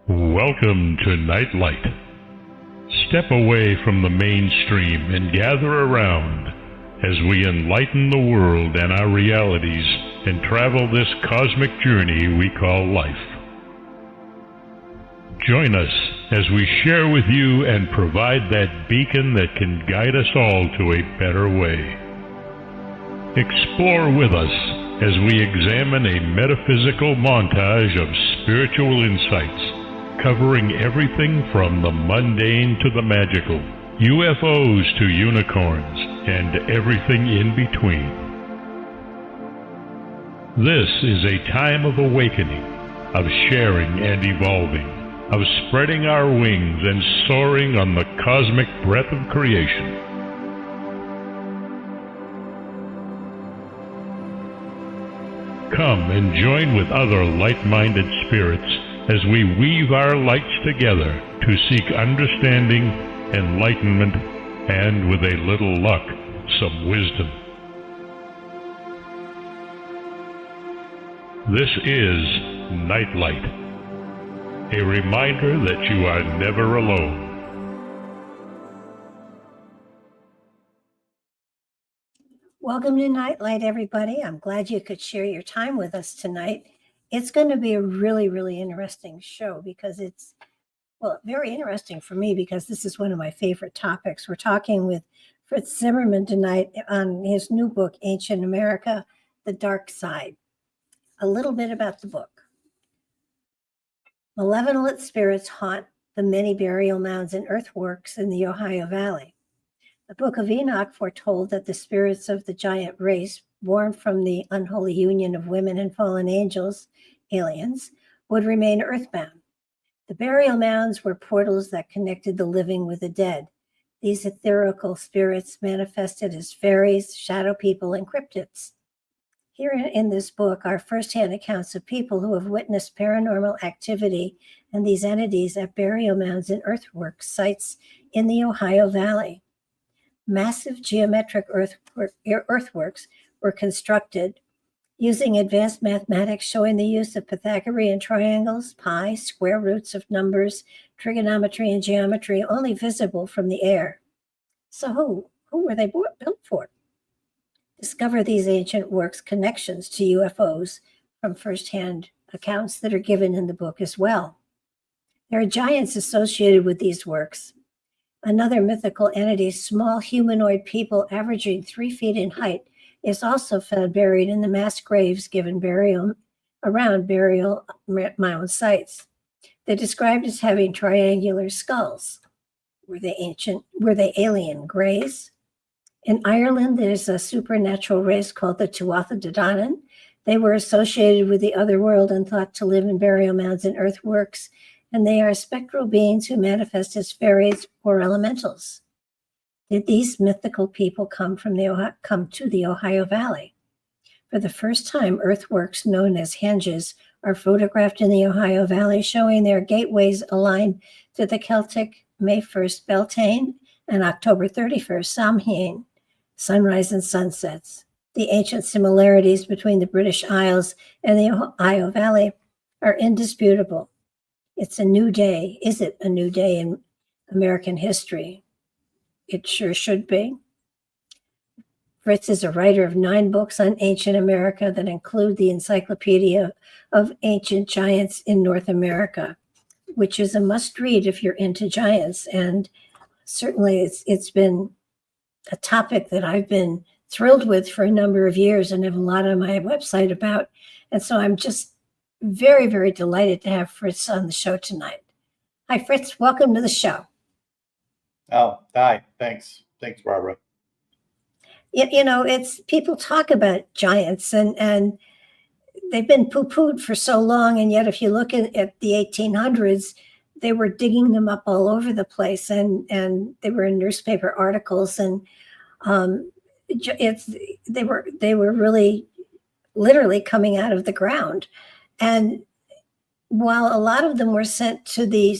Welcome to Nightlight. Step away from the mainstream and gather around as we enlighten the world and our realities and travel this cosmic journey we call life. Join us as we share with you and provide that beacon that can guide us all to a better way. Explore with us as we examine a metaphysical montage of spiritual insights covering everything from the mundane to the magical, UFOs to unicorns, and everything in between. This is a time of awakening, of sharing and evolving, of spreading our wings and soaring on the cosmic breath of creation. Come and join with other like-minded spirits as we weave our lights together to seek understanding, enlightenment, and with a little luck, some wisdom. This is Nightlight, a reminder that you are never alone. Welcome to Nightlight, everybody. I'm glad you could share your time with us tonight. It's going to be a really, really interesting show because it's, well, very interesting for me because this is one of my favorite topics. We're talking with Fritz Zimmerman tonight on his new book, Ancient America, The Dark Side. A little bit about the book. Malevolent spirits haunt the many burial mounds and earthworks in the Ohio Valley. The Book of Enoch foretold that the spirits of the giant race, born from the unholy union of women and fallen angels, aliens, would remain earthbound. The burial mounds were portals that connected the living with the dead. These ethereal spirits manifested as fairies, shadow people, and cryptids. Here in this book are firsthand accounts of people who have witnessed paranormal activity and these entities at burial mounds and earthworks sites in the Ohio Valley. Massive geometric earthworks were constructed using advanced mathematics showing the use of Pythagorean triangles, pi, square roots of numbers, trigonometry, and geometry only visible from the air. So who were they built for? Discover these ancient works' connections to UFOs from firsthand accounts that are given in the book as well. There are giants associated with these works. Another mythical entity, small humanoid people averaging 3 feet in height, is also found buried in the mass graves given burial around burial mound sites. They're described as having triangular skulls. Were they alien greys? In Ireland, there's a supernatural race called the Tuatha De Danann. They were associated with the other world and thought to live in burial mounds and earthworks, and they are spectral beings who manifest as fairies or elementals. Did these mythical people come to the Ohio Valley? For the first time, earthworks known as henges are photographed in the Ohio Valley, showing their gateways aligned to the Celtic May 1st Beltane and October 31st Samhain, sunrise and sunsets. The ancient similarities between the British Isles and the Ohio Valley are indisputable. It's a new day. Is it a new day in American history? It sure should be. Fritz is a writer of 9 books on ancient America that include the Encyclopedia of Ancient Giants in North America, which is a must-read if you're into giants. And certainly it's been a topic that I've been thrilled with for a number of years and have a lot on my website about. And so I'm just very, very delighted to have Fritz on the show tonight. Hi, Fritz. Welcome to the show. Oh, hi. Thanks. Thanks, Barbara. It's people talk about giants and they've been poo-pooed for so long. And yet, if you look at the 1800s, they were digging them up all over the place and they were in newspaper articles and they were really literally coming out of the ground. And while a lot of them were sent to the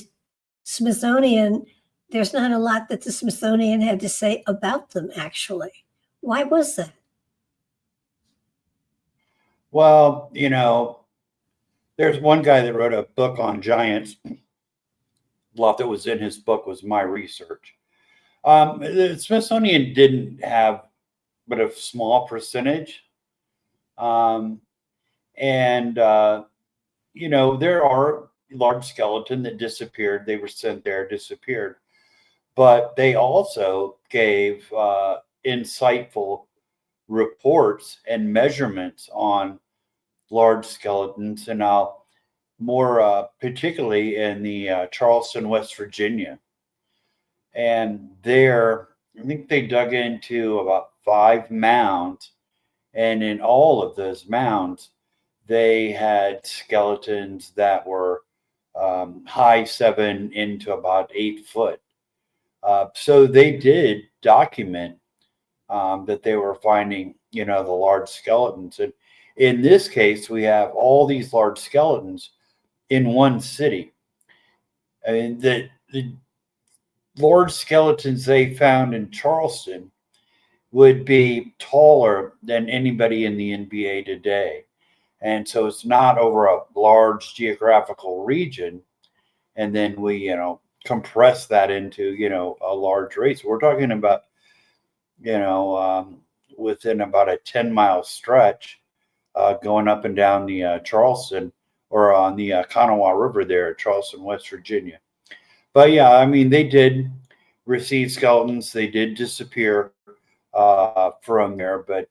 Smithsonian, there's not a lot that the Smithsonian had to say about them, actually. Why was that? Well, there's one guy that wrote a book on giants lot that was in his book was my research. The Smithsonian didn't have but a small percentage. And there are large skeleton that disappeared. They were sent there, disappeared. But they also gave insightful reports and measurements on large skeletons, and more particularly in the Charleston, West Virginia. And there, I think they dug into about 5 mounds, and in all of those mounds, they had skeletons that were high 7 into about 8 foot. So they did document that they were finding, the large skeletons. And in this case, we have all these large skeletons in one city. I mean, the large skeletons they found in Charleston would be taller than anybody in the NBA today. And so it's not over a large geographical region. And then we, compress that into, a large race. We're talking about, within about a 10-mile stretch going up and down the Charleston or on the Kanawha River there at Charleston, West Virginia. But yeah, I mean, they did receive skeletons. They did disappear from there. But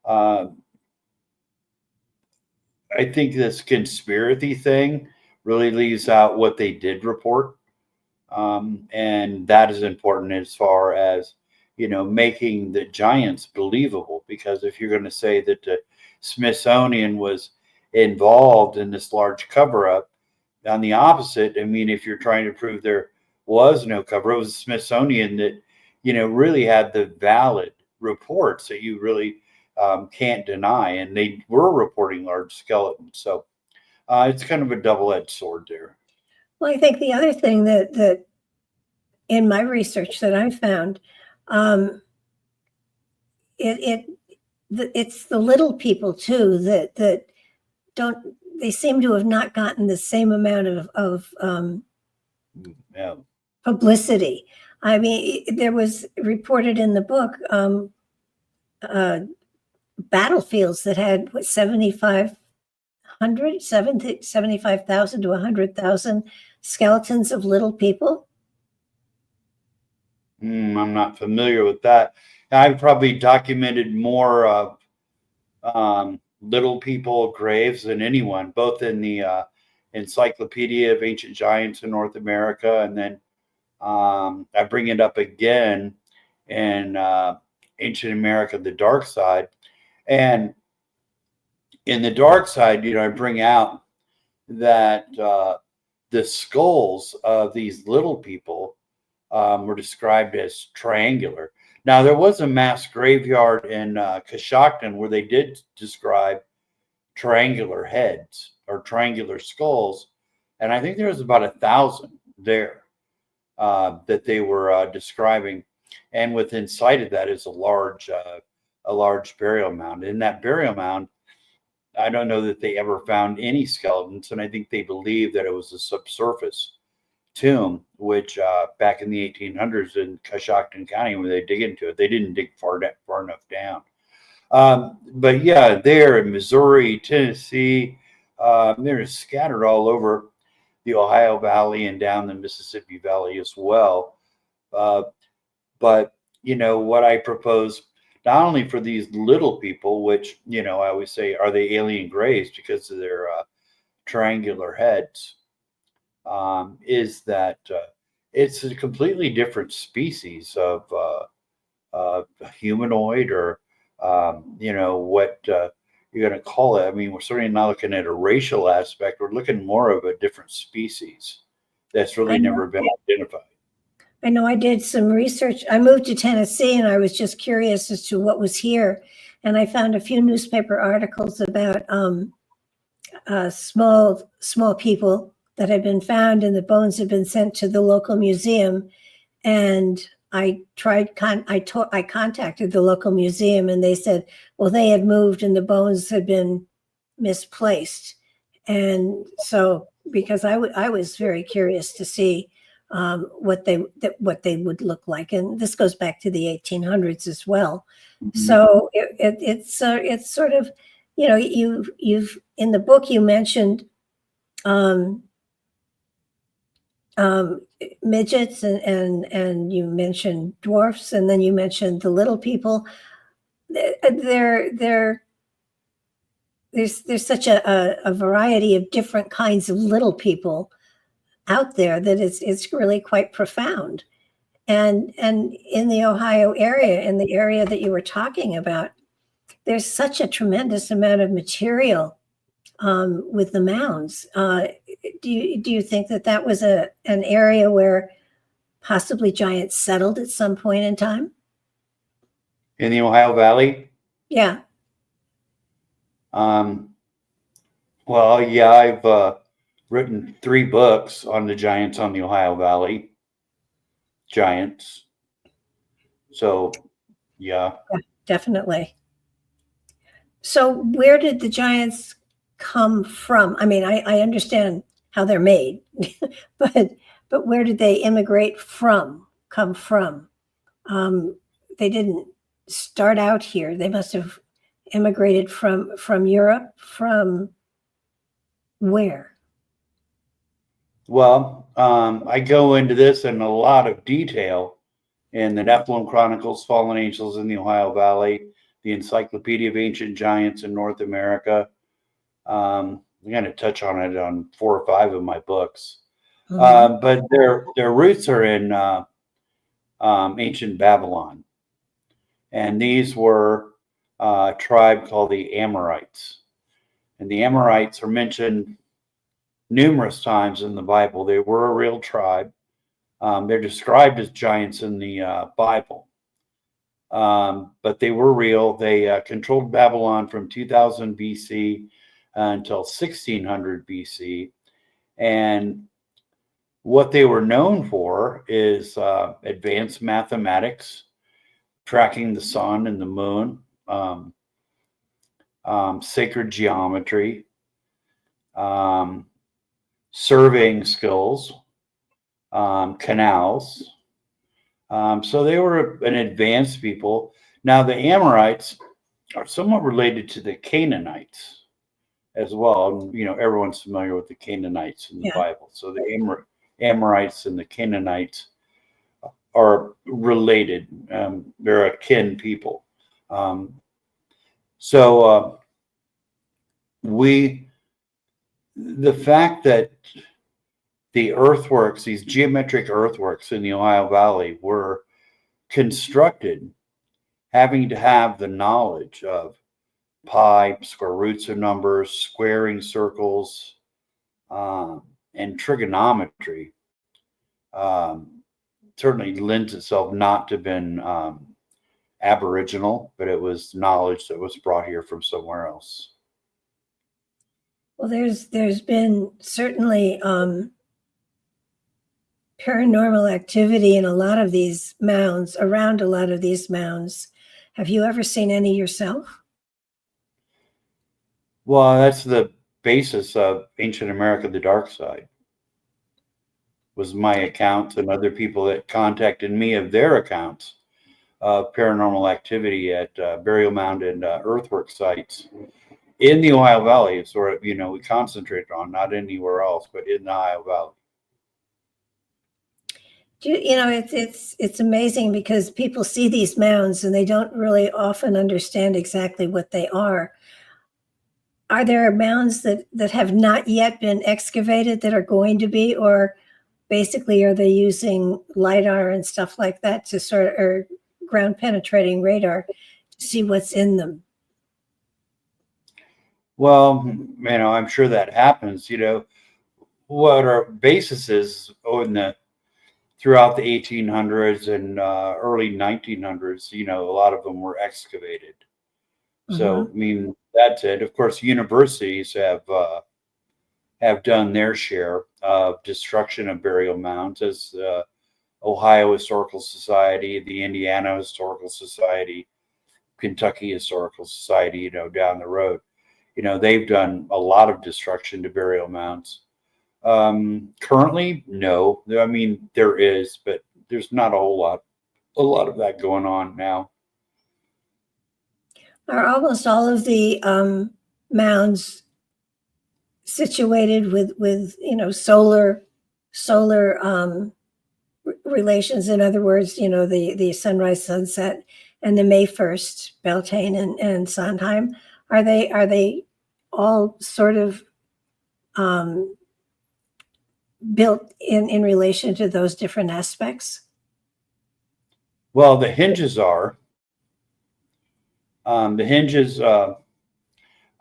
I think this conspiracy thing really leaves out what they did report. And that is important as far as, making the giants believable. Because if you're going to say that the Smithsonian was involved in this large cover-up, on the opposite, I mean, if you're trying to prove there was no cover, it was the Smithsonian that, really had the valid reports that you really can't deny. And they were reporting large skeletons. So it's kind of a double-edged sword there. Well, I think the other thing that in my research that I found, it's the little people too that don't. They seem to have not gotten the same amount of publicity. I mean, there was reported in the book battlefields that had 75,000 to 100,000 skeletons of little people. I'm not familiar with that. I've probably documented more of little people graves than anyone, both in the Encyclopedia of Ancient Giants in North America, and then I bring it up again in Ancient America, the Dark Side. And in the Dark Side, I bring out that the skulls of these little people were described as triangular. Now, there was a mass graveyard in Coshocton where they did describe triangular heads or triangular skulls. And I think there was about 1,000 there that they were describing. And within sight of that is a large burial mound. In that burial mound, I don't know that they ever found any skeletons. And I think they believe that it was a subsurface tomb, which back in the 1800s in Coshocton County, when they dig into it, they didn't dig far enough down. But yeah, there in Missouri, Tennessee, they're scattered all over the Ohio Valley and down the Mississippi Valley as well. But what I propose, not only for these little people, which, I always say, are they alien graves because of their triangular heads, is that it's a completely different species of humanoid or, what you're going to call it. I mean, we're certainly not looking at a racial aspect. We're looking more of a different species that's really never been identified. I know I did some research. I moved to Tennessee and I was just curious as to what was here. And I found a few newspaper articles about small people that had been found, and the bones had been sent to the local museum. And I contacted the local museum, and they said, well, they had moved and the bones had been misplaced. And so because I was very curious to see what they would look like, and this goes back to the 1800s as well. So it's sort of, you know, you've in the book you mentioned midgets and you mentioned dwarfs, and then you mentioned the little people. There's such a variety of different kinds of little people out there that it's really quite profound. And in the Ohio area, in the area that you were talking about, there's such a tremendous amount of material with the mounds. Do you think that was an area where possibly giants settled at some point in time? In the Ohio Valley? Yeah. Well, yeah, I've written 3 books on the giants on the Ohio Valley. Giants. So, yeah. Definitely. So where did the giants come from? I mean, I understand how they're made, but where did they come from? They didn't start out here. They must have immigrated from Europe. From where? Well, I go into this in a lot of detail in the Nephilim Chronicles, Fallen Angels in the Ohio Valley, the Encyclopedia of Ancient Giants in North America. I'm going to touch on it on 4 or 5 of my books. But their roots are in ancient Babylon. And these were a tribe called the Amorites. And the Amorites are mentioned numerous times in the Bible. They were a real tribe. They're described as giants in the Bible. But they were real. They controlled Babylon from 2000 BC until 1600 BC. And what they were known for is advanced mathematics, tracking the sun and the moon, sacred geometry, surveying skills, canals. So they were an advanced people. Now the Amorites are somewhat related to the Canaanites as well. You know, everyone's familiar with the Canaanites in the Bible. So the Amorites and the Canaanites are related. They're a kin people. The fact that the earthworks, these geometric earthworks in the Ohio Valley, were constructed having to have the knowledge of pi, square roots of numbers, squaring circles, and trigonometry, certainly lends itself not to have been Aboriginal, but it was knowledge that was brought here from somewhere else. Well, there's been certainly paranormal activity in a lot of these mounds, around a lot of these mounds. Have you ever seen any yourself? Well, that's the basis of Ancient America, the Dark Side, was my accounts and other people that contacted me of their accounts of paranormal activity at burial mound and earthwork sites in the Ohio Valley. Sort of, we concentrated on, not anywhere else, but in the Ohio Valley. It's amazing because people see these mounds and they don't really often understand exactly what they are. Are there mounds that have not yet been excavated that are going to be, or basically are they using LiDAR and stuff like that to or ground penetrating radar to see what's in them? Well, I'm sure that happens. What our basis is throughout the 1800s and early 1900s, a lot of them were excavated. So, that's it. Of course, universities have done their share of destruction of burial mounds, as Ohio Historical Society, the Indiana Historical Society, Kentucky Historical Society, down the road. They've done a lot of destruction to burial mounds. Currently, no. I mean, there is, but there's not a lot of that going on now. Are almost all of the mounds situated with solar relations? In other words, the sunrise, sunset, and the May 1st, Beltane and Sondheim. Are they all sort of built in relation to those different aspects? Well, the hinges are. The hinges are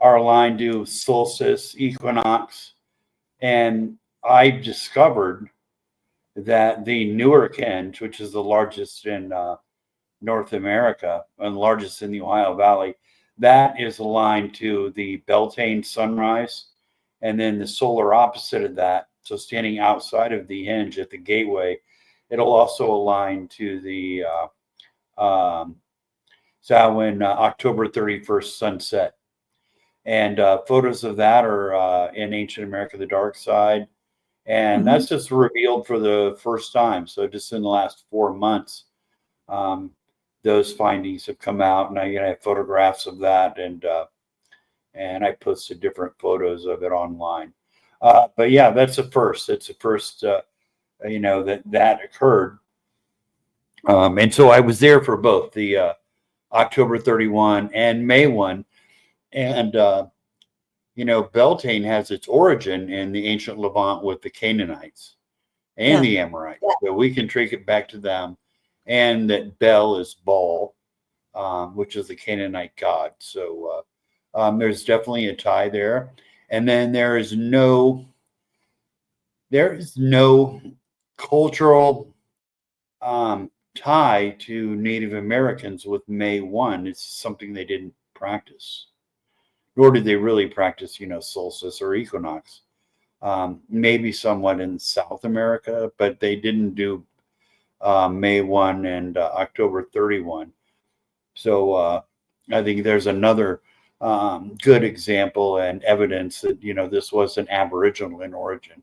aligned to solstice, equinox, and I discovered that the Newark hinge, which is the largest in North America and largest in the Ohio Valley, that is aligned to the Beltane sunrise, and then the solar opposite of that. So standing outside of the hinge at the gateway, it'll also align to the Samhain October 31st sunset. And photos of that are in Ancient America, the Dark Side. And that's just revealed for the first time. So just in the last 4 months, those findings have come out, and I have photographs of that, and I posted different photos of it online. But yeah, that's a first. It's a first, that occurred. And so I was there for both the October 31 and May 1. And, Beltane has its origin in the ancient Levant with the Canaanites and the Amorites. So we can trace it back to them. And that Bel is Baal, which is the Canaanite god. So there's definitely a tie there. And then there is no cultural tie to Native Americans with May 1. It's something they didn't practice, nor did they really practice, solstice or equinox. Maybe somewhat in South America, but they didn't do May 1 and October 31. So I think there's another good example and evidence that, this was an Aboriginal in origin.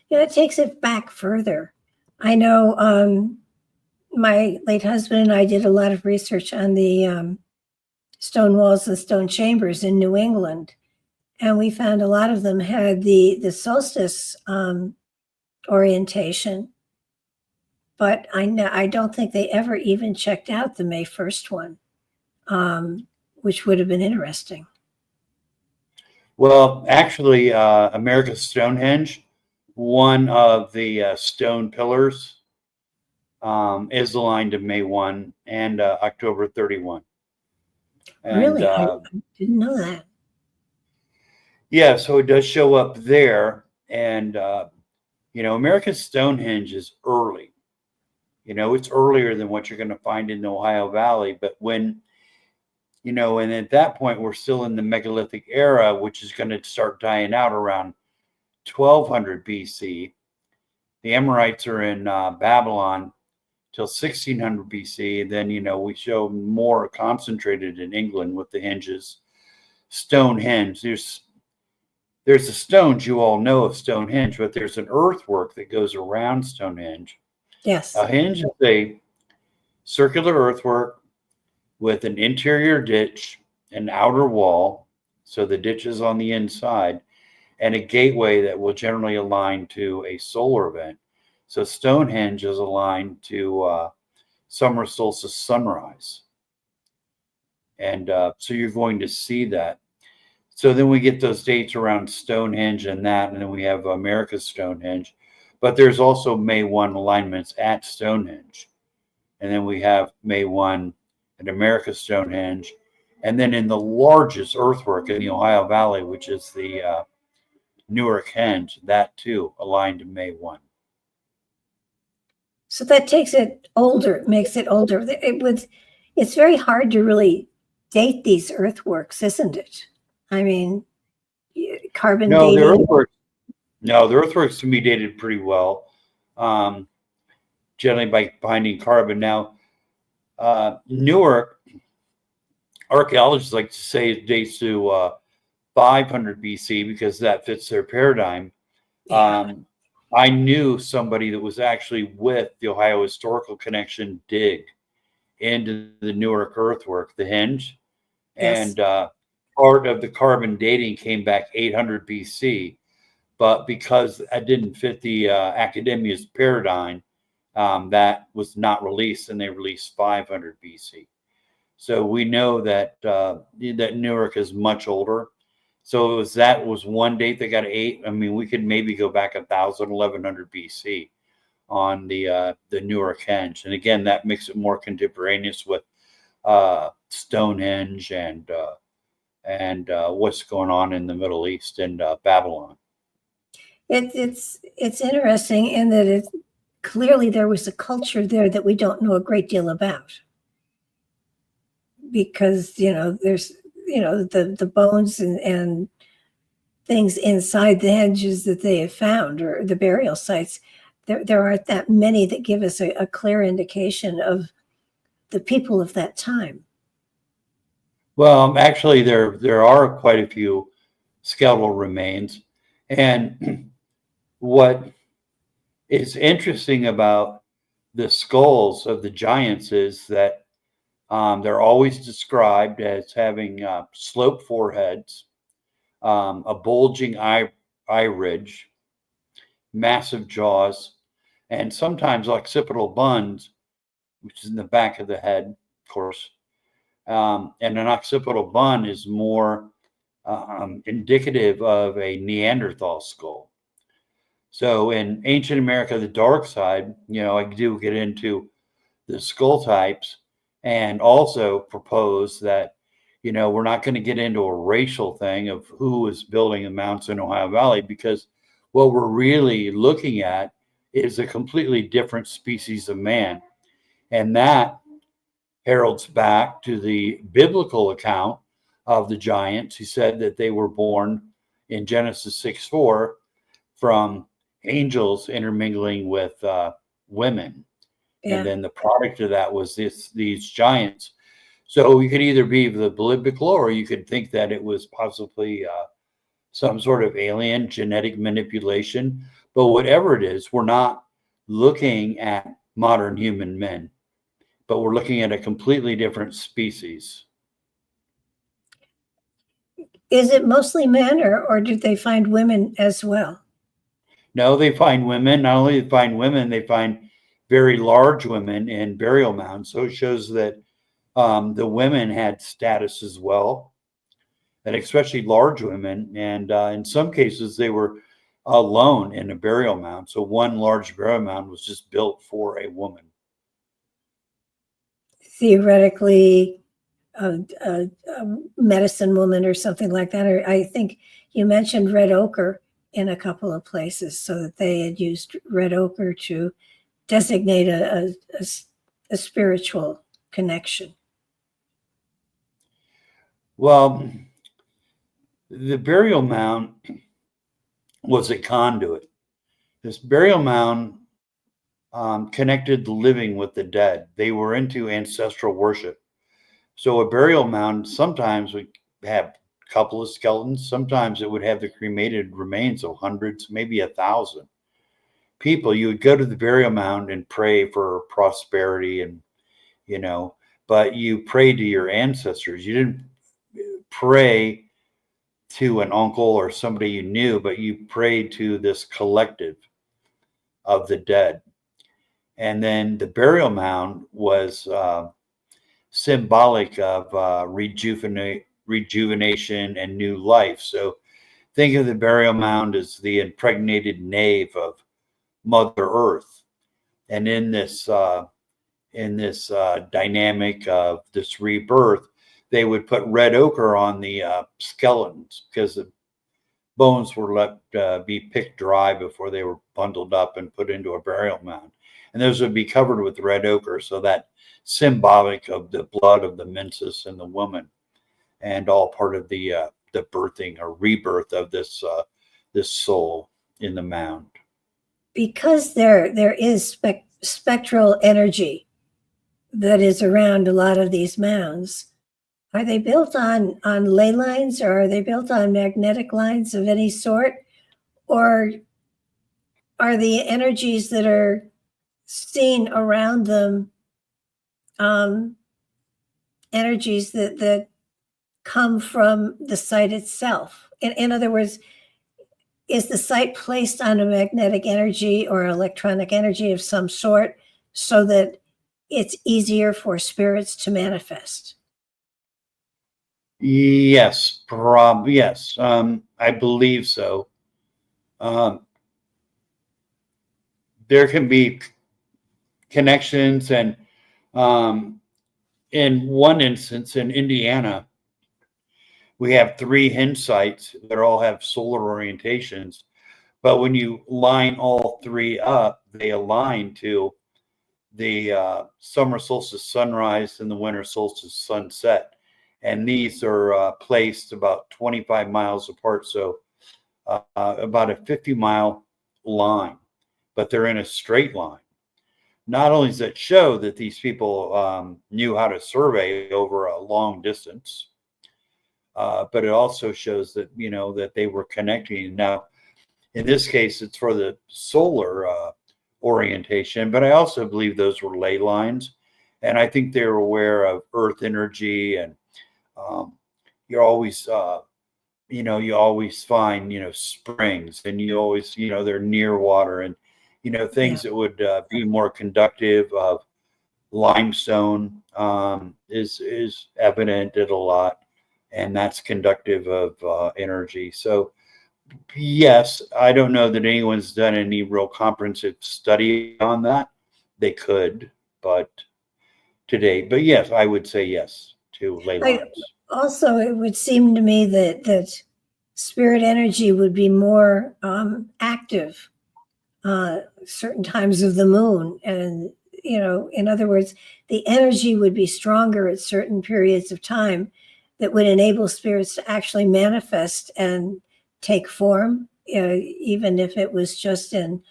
Yeah, it takes it back further. I know my late husband and I did a lot of research on the stone walls and stone chambers in New England, and we found a lot of them had the solstice orientation, but I don't think they ever even checked out the May 1st one, which would have been interesting. Well, actually, America's Stonehenge, one of the stone pillars, is aligned to May 1 and October 31. And, really? I didn't know that. Yeah, so it does show up there. And, America's Stonehenge is early. It's earlier than what you're going to find in the Ohio Valley. But when, and at that point, we're still in the megalithic era, which is going to start dying out around 1200 BC. The Amorites are in Babylon till 1600 BC. Then, we show more concentrated in England with the hinges. Stonehenge. There's the stones you all know of Stonehenge, but there's an earthwork that goes around Stonehenge. Yes. A hinge is a circular earthwork with an interior ditch, an outer wall, so the ditch is on the inside, and a gateway that will generally align to a solar event. So Stonehenge is aligned to summer solstice sunrise. And so you're going to see that. So then we get those dates around Stonehenge and then we have America's Stonehenge. But there's also May 1 alignments at Stonehenge. And then we have May 1 at America's Stonehenge. And then in the largest earthwork in the Ohio Valley, which is the Newark Henge, that too aligned to May 1. So that takes it older, makes it older. It's very hard to really date these earthworks, isn't it? I mean, carbon dating. The earthworks can be dated pretty well, generally by finding carbon. Now, Newark, archaeologists like to say it dates to 500 BC because that fits their paradigm. Yeah. I knew somebody that was actually with the Ohio Historical Connection dig into the Newark earthwork, the hinge, Yes. and part of the carbon dating came back 800 BC. But because that didn't fit the academia's paradigm, that was not released, and they released 500 BC. So we know that that Newark is much older. So that was one date that got 8. I mean, we could maybe go back 1,000, 1,100 BC on the Newark henge, and again, that makes it more contemporaneous with Stonehenge and what's going on in the Middle East and Babylon. It's interesting in that it clearly there was a culture there that we don't know a great deal about, because there's the bones and things inside the henges that they have found, or the burial sites. There aren't that many that give us a clear indication of the people of that time. Well, actually, there are quite a few skeletal remains, and what is interesting about the skulls of the giants is that they're always described as having sloped foreheads, a bulging eye ridge, massive jaws, and sometimes occipital buns, which is in the back of the head, of course. And an occipital bun is more indicative of a Neanderthal skull. So in ancient America, the dark side, I do get into the skull types, and also propose that, we're not going to get into a racial thing of who is building the mountains in Ohio Valley, because what we're really looking at is a completely different species of man. And that heralds back to the biblical account of the giants. He said that they were born in Genesis 6:4 from angels intermingling with women. Yeah. And then the product of that was these giants. So you could either be the biblical, or you could think that it was possibly some sort of alien genetic manipulation. But whatever it is, we're not looking at modern human men, but we're looking at a completely different species. Is it mostly men, or did they find women as well? No, they find women. Not only they find women, they find very large women in burial mounds. So it shows that the women had status as well, and especially large women. And in some cases, they were alone in a burial mound. So one large burial mound was just built for a woman. Theoretically, a medicine woman or something like that. Or I think you mentioned red ochre in a couple of places, so that they had used red ochre to designate a spiritual connection. Well, the burial mound was a conduit. This burial mound connected the living with the dead. They were into ancestral worship. So a burial mound sometimes would have a couple of skeletons. Sometimes it would have the cremated remains of hundreds, maybe 1,000 people. You would go to the burial mound and pray for prosperity, and but you prayed to your ancestors. You didn't pray to an uncle or somebody you knew, but you prayed to this collective of the dead. And then the burial mound was symbolic of rejuvenation and new life. So think of the burial mound as the impregnated nave of Mother Earth. And in this dynamic of this rebirth, they would put red ochre on the skeletons, because the bones were let be picked dry before they were bundled up and put into a burial mound. And those would be covered with red ochre, so that symbolic of the blood of the menses and the woman, and all part of the birthing or rebirth of this soul in the mound. Because there is spectral energy that is around a lot of these mounds. Are they built on ley lines, or are they built on magnetic lines of any sort? Or are the energies that are seen around them energies that come from the site itself? In other words, is the site placed on a magnetic energy or electronic energy of some sort so that it's easier for spirits to manifest? Yes, yes. I believe so. There can be connections, and in one instance in Indiana, we have 3 hinge sites that all have solar orientations. But when you line all 3 up, they align to the summer solstice sunrise and the winter solstice sunset. And these are placed about 25 miles apart. So about a 50-mile line, but they're in a straight line. Not only does it show that these people knew how to survey over a long distance, but it also shows that, that they were connecting. Now, in this case, it's for the solar orientation, but I also believe those were ley lines. And I think they were aware of earth energy, and you're always, you always find, springs, and you always, they're near water, and, things that would be more conductive of limestone is evident at a lot, and that's conductive of energy. So, yes, I don't know that anyone's done any real comprehensive study on that. They could, but today, but yes, I would say yes to ley lines. Also, it would seem to me that spirit energy would be more active certain times of the moon, and in other words, the energy would be stronger at certain periods of time that would enable spirits to actually manifest and take form, even if it was just in,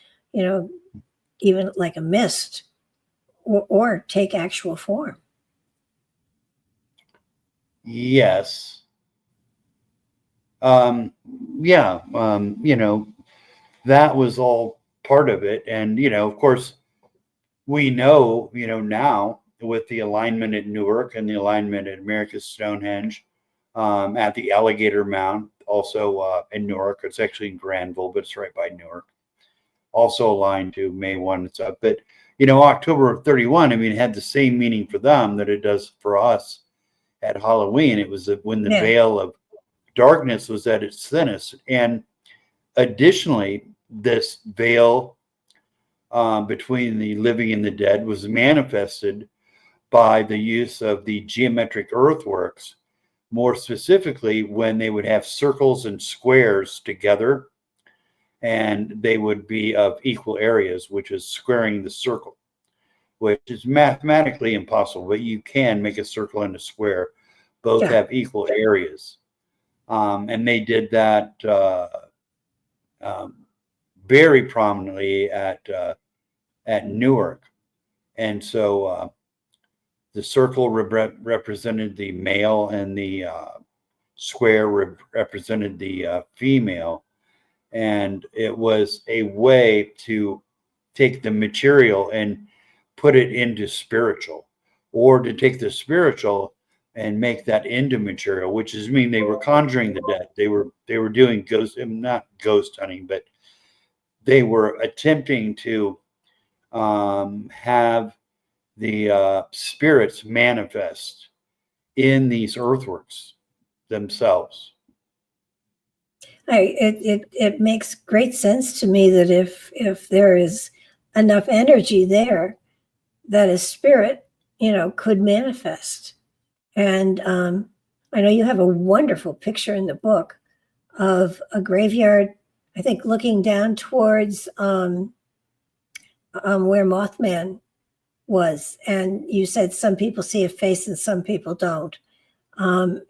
even like a mist, or take actual form. Yes. Yeah. That was all part of it. And, of course, we know, now with the alignment at Newark and the alignment at America's Stonehenge, at the Alligator Mound, also in Newark. It's actually in Granville, but it's right by Newark. Also aligned to May 1. It's up. But, October 31, it had the same meaning for them that it does for us at Halloween. It was when the veil of darkness was at its thinnest. And additionally, this veil between the living and the dead was manifested by the use of the geometric earthworks, more specifically when they would have circles and squares together, and they would be of equal areas, which is squaring the circle, which is mathematically impossible, but you can make a circle and a square. Both have equal areas. And they did that very prominently at Newark. And so the circle represented the male, and the square represented the female. And it was a way to take the material and put it into spiritual, or to take the spiritual and make that into material, which is mean they were conjuring the dead. They were doing not ghost hunting, but they were attempting to have the spirits manifest in these earthworks themselves. It makes great sense to me that if there is enough energy there, that a spirit, could manifest. And I know you have a wonderful picture in the book of a graveyard, I think looking down towards where Mothman was. And you said some people see a face and some people don't. And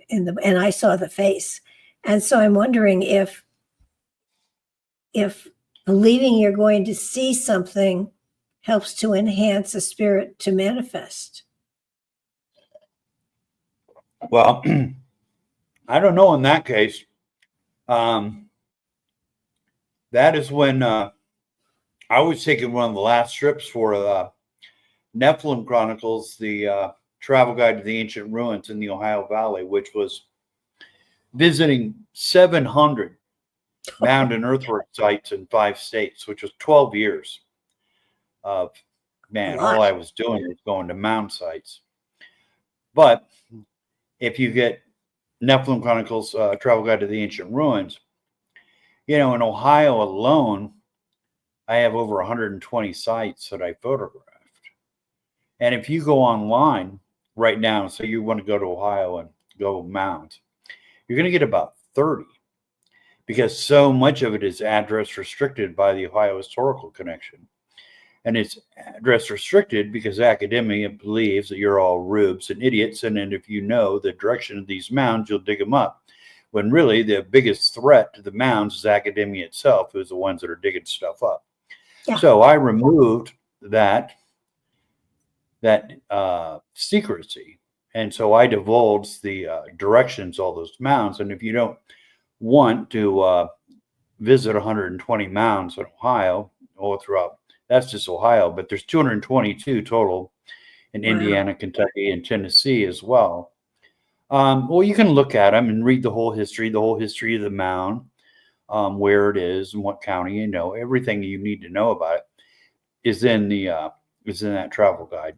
I saw the face. And so I'm wondering if believing you're going to see something helps to enhance a spirit to manifest. Well, I don't know in that case. That is when I was taking one of the last trips for Nephilim Chronicles, the travel guide to the ancient ruins in the Ohio Valley, which was visiting 700 mound and earthwork sites in 5 states, which was 12 years of, man, all I was doing was going to mound sites. But if you get Nephilim Chronicles, Travel Guide to the Ancient Ruins, in Ohio alone, I have over 120 sites that I photographed. And if you go online right now, so you want to go to Ohio and go mounds, you're going to get about 30, because so much of it is address restricted by the Ohio Historical Connection. And it's address restricted because academia believes that you're all rubes and idiots. And then if you know the direction of these mounds, you'll dig them up. When really the biggest threat to the mounds is academia itself, who's the ones that are digging stuff up. Yeah. So I removed that secrecy. And so I divulged the directions, all those mounds. And if you don't want to visit 120 mounds in Ohio all throughout, that's just Ohio, but there's 222 total in Indiana, Kentucky, and Tennessee as well. Well, you can look at them and read the whole history of the mound, where it is and what county, everything you need to know about it is in that travel guide.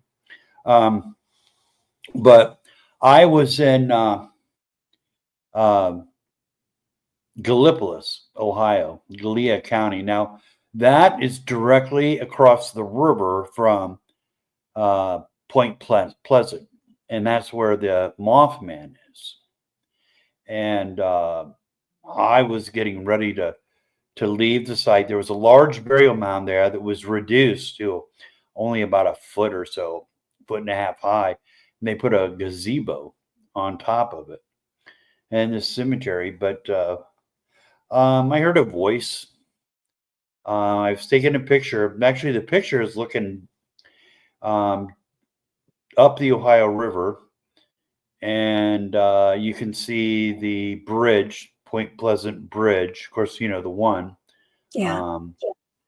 But I was in Gallipolis, Ohio, Gallia County. Now, that is directly across the river from Point Pleasant, and that's where the Mothman is. And I was getting ready to leave the site. There was a large burial mound there that was reduced to only about a foot or so, 1.5 feet high. And they put a gazebo on top of it and the cemetery. But I heard a voice. I was taking a picture. Actually, the picture is looking up the Ohio River, and you can see the bridge, Point Pleasant Bridge. Of course, the one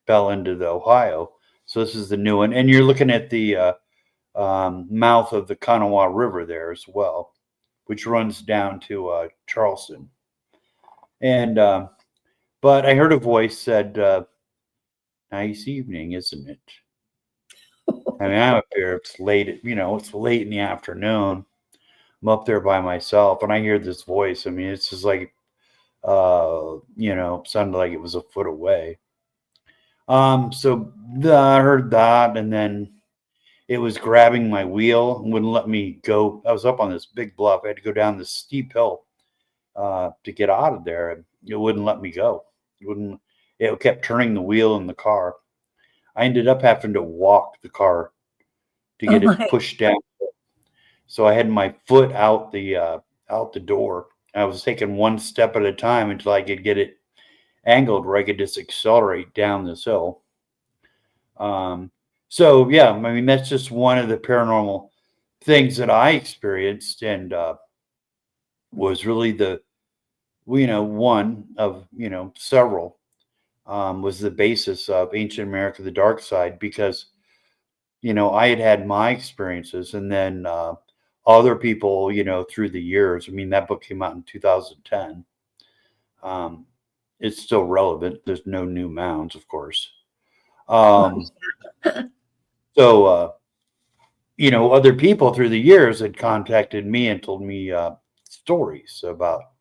fell into the Ohio. So this is the new one, and you're looking at the mouth of the Kanawha River there as well, which runs down to Charleston. And but I heard a voice said, "Nice evening, isn't it?" I mean, I'm up there. It's late. It's late in the afternoon. I'm up there by myself, and I hear this voice. I mean, it's just like, sounded like it was a foot away. So I heard that, and then it was grabbing my wheel and wouldn't let me go. I was up on this big bluff. I had to go down this steep hill to get out of there, and it wouldn't let me go. It kept turning the wheel in the car. I ended up having to walk the car to get it pushed down. So I had my foot out the door. I was taking one step at a time until I could get it angled where I could just accelerate down this hill. So yeah, I mean, that's just one of the paranormal things that I experienced, and was really one of several. Was the basis of Ancient America, the Dark Side, because I had my experiences, and then other people through the years. I mean, that book came out in 2010. It's still relevant. There's no new mounds, of course. So other people through the years had contacted me and told me stories about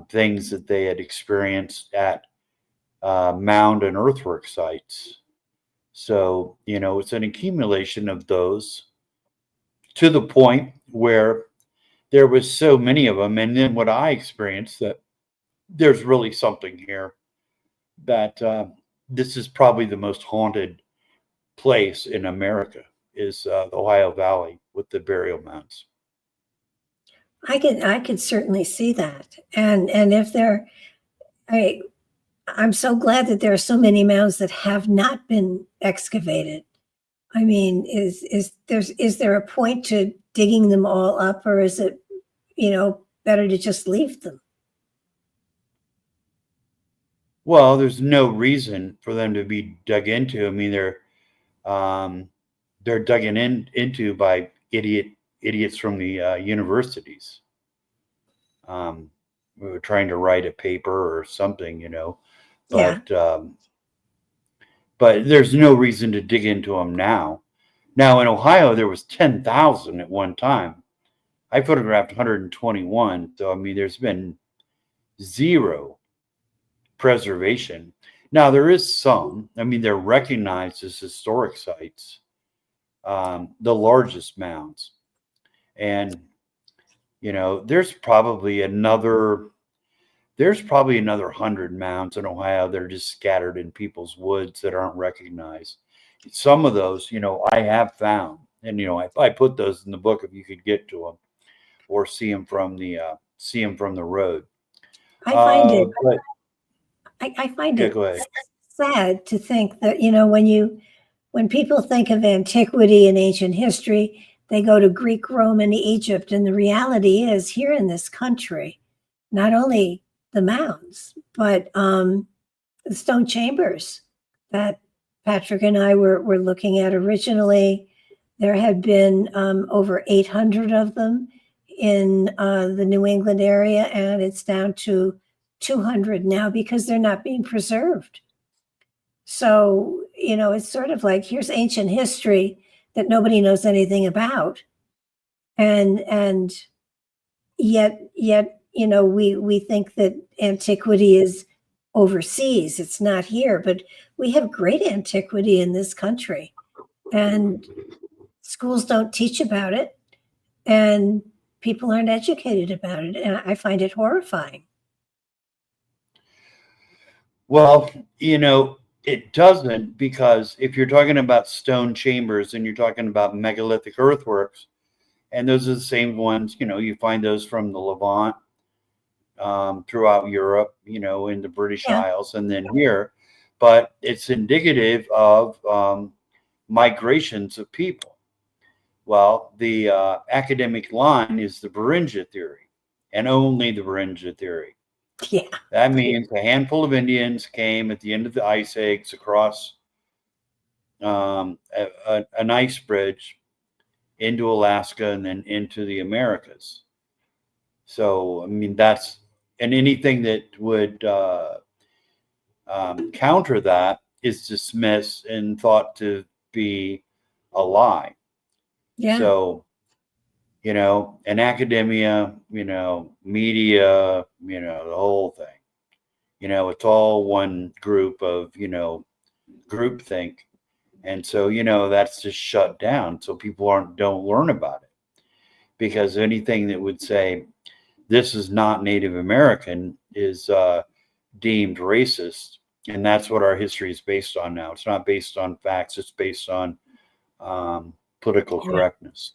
things that they had experienced at mound and earthwork sites. So, it's an accumulation of those to the point where there was so many of them. And then what I experienced, that there's really something here, that this is probably the most haunted place in America, is the Ohio Valley with the burial mounds. I could certainly see that. And if I'm so glad that there are so many mounds that have not been excavated. I mean, is there a point to digging them all up, or is it, better to just leave them? Well, there's no reason for them to be dug into. I mean, they're dug into by idiots from the universities. We were trying to write a paper or something, Yeah. but there's no reason to dig into them now. Now in Ohio, there was 10,000 at one time. I photographed 121. So, I mean, there's been zero preservation. Now there is some, I mean, they're recognized as historic sites, the largest mounds. And, there's probably another 100 mounds in Ohio that are just scattered in people's woods that aren't recognized. Some of those, I have found, and I put those in the book if you could get to them or see them from the road. I find it. But I find yeah, it go ahead. sad to think that when people think of antiquity and ancient history, they go to Greek, Rome, and Egypt, and the reality is here in this country, not only the mounds, but the stone chambers that Patrick and I were looking at originally. There had been over 800 of them in the New England area, and it's down to 200 now because they're not being preserved. So, it's sort of like here's ancient history that nobody knows anything about. And yet, we think that antiquity is overseas. It's not here, but we have great antiquity in this country. And schools don't teach about it, and people aren't educated about it. And I find it horrifying. Well, it doesn't, because if you're talking about stone chambers and you're talking about megalithic earthworks, and those are the same ones, you find those from the Levant, throughout Europe, in the British Isles, and then here, but it's indicative of migrations of people. Well, the academic line is the Beringia theory, and only the Beringia theory. Yeah. That means a handful of Indians came at the end of the ice age across an ice bridge into Alaska and then into the Americas. So, I mean, and anything that would counter that is dismissed and thought to be a lie. Yeah. So, in academia, media, the whole thing, it's all one group of, groupthink. And so, that's just shut down. So people don't learn about it, because anything that would say this is not Native American is deemed racist. And that's what our history is based on now. It's not based on facts. It's based on political correctness.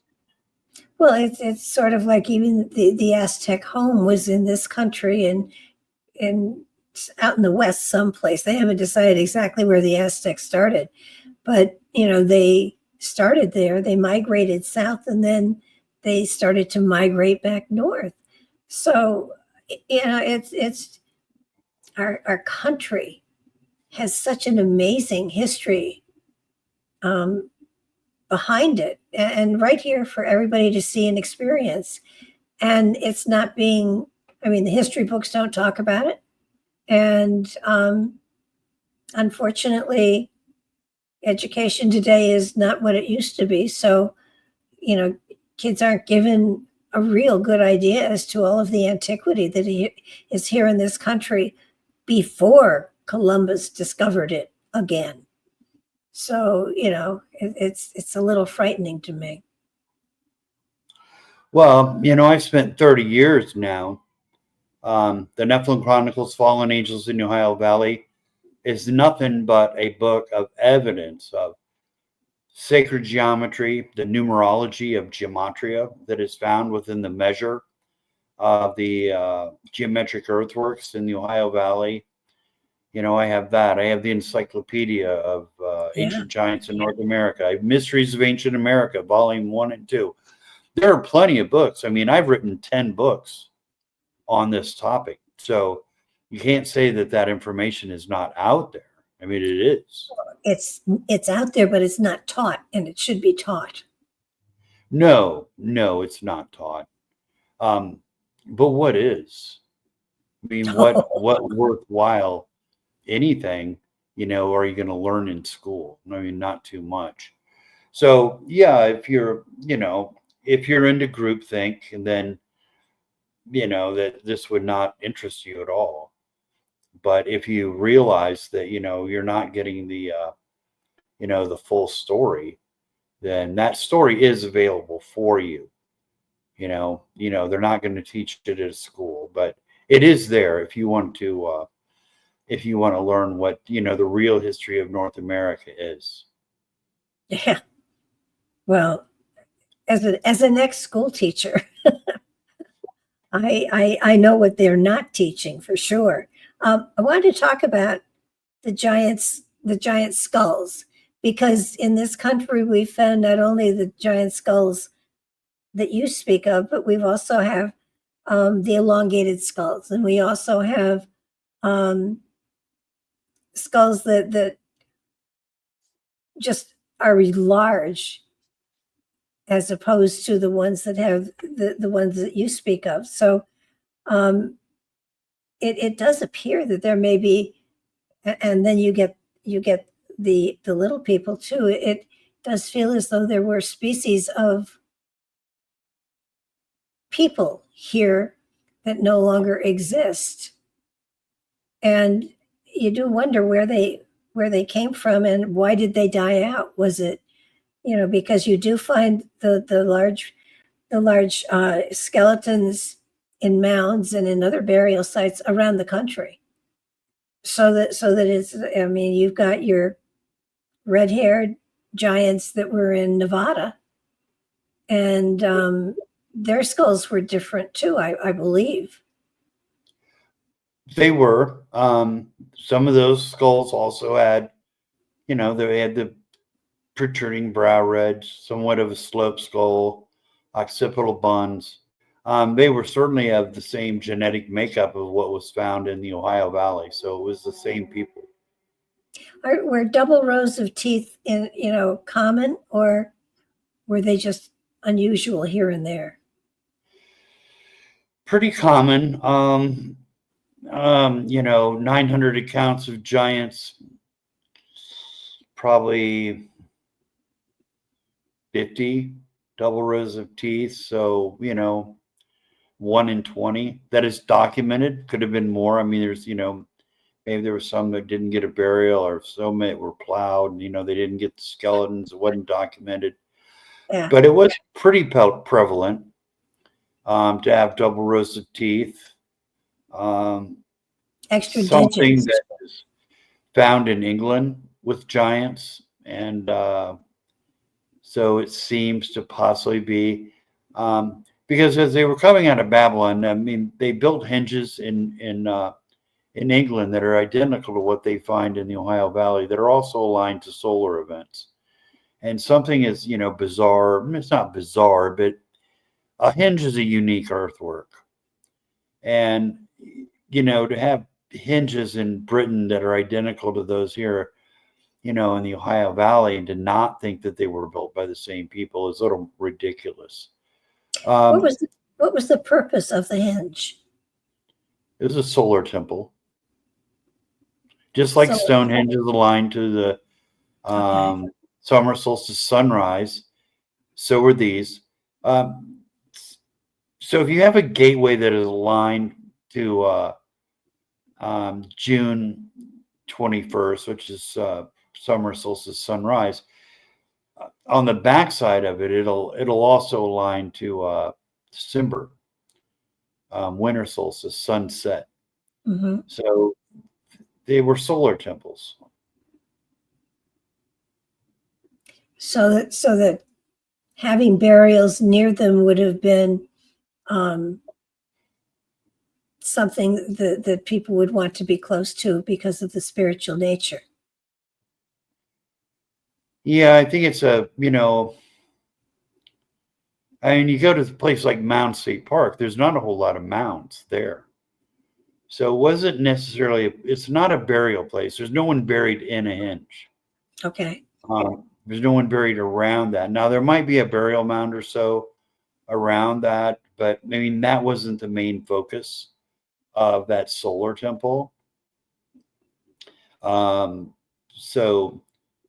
Well, it's sort of like even the Aztec home was in this country and out in the West someplace. They haven't decided exactly where the Aztecs started, but they started there. They migrated south, and then they started to migrate back north. So it's our country has such an amazing history behind it, and right here for everybody to see and experience. And it's not being, the history books don't talk about it. And unfortunately, education today is not what it used to be. So, kids aren't given a real good idea as to all of the antiquity that is here in this country before Columbus discovered it again. So, it's a little frightening to me. Well, I've spent 30 years now. The Nephilim Chronicles, Fallen Angels in the Ohio Valley is nothing but a book of evidence of sacred geometry, the numerology of gematria that is found within the measure of the geometric earthworks in the Ohio Valley. I have that. I have the Encyclopedia of Ancient Giants in North America. I have Mysteries of Ancient America, Volume 1 and 2. There are plenty of books. I've written 10 books on this topic. So You can't say that that information is not out there. I mean, it is. It's out there, but it's not taught, and it should be taught. No, it's not taught. But what is? I mean, what worthwhile anything, are you going to learn in school? I mean, not too much. So yeah, if you're into groupthink, and then that this would not interest you at all. But if you realize that you're not getting the the full story, then that story is available for you. They're not going to teach it at school, but it is there if you want to learn what the real history of North America is. Yeah. Well, as an ex-school teacher, I know what they're not teaching for sure. I wanted to talk about the giant skulls, because in this country we found not only the giant skulls that you speak of, but we've also have the elongated skulls, and we also have skulls that just are large, as opposed to the ones that have the ones that you speak of. So it does appear that there may be, and then you get the little people too. It does feel as though there were species of people here that no longer exist, and you do wonder where they came from and why did they die out. Was it because you do find the large skeletons in mounds and in other burial sites around the country, so that it's, I mean, you've got your red-haired giants that were in Nevada, and their skulls were different too, I believe. They were. Some of those skulls also had, they had the protruding brow ridge, somewhat of a slope skull, occipital buns. They were certainly of the same genetic makeup of what was found in the Ohio Valley. So it was the same people. Were double rows of teeth common, or were they just unusual here and there? Pretty common. 900 accounts of giants, probably 50 double rows of teeth. So, 1 in 20 that is documented. Could have been more. I mean, there's, maybe there were some that didn't get a burial, or some that were plowed, and, they didn't get the skeletons. It wasn't documented. Yeah. But it was pretty prevalent to have double rows of teeth. Extra something digits. That is found in England with giants, and so it seems to possibly be because as they were coming out of Babylon, I mean, they built hinges in England that are identical to what they find in the Ohio Valley, that are also aligned to solar events. And something is, bizarre. It's not bizarre, but a hinge is a unique earthwork. And, to have hinges in Britain that are identical to those here, in the Ohio Valley, and to not think that they were built by the same people is a little ridiculous. What was the purpose of the hinge? It was a solar temple. Just like Stonehenge is aligned to the summer solstice sunrise, so were these. So if you have a gateway that is aligned to June 21st, which is summer solstice sunrise, on the backside of it, it'll also align to December, winter solstice sunset. Mm-hmm. So they were solar temples. So that having burials near them would have been something that people would want to be close to because of the spiritual nature. Yeah, I think it's I mean, you go to a place like Mound State Park, there's not a whole lot of mounds there. So it wasn't necessarily, it's not a burial place. There's no one buried in a henge. Okay. There's no one buried around that. Now, there might be a burial mound or so around that, but I mean, that wasn't the main focus of that solar temple. So,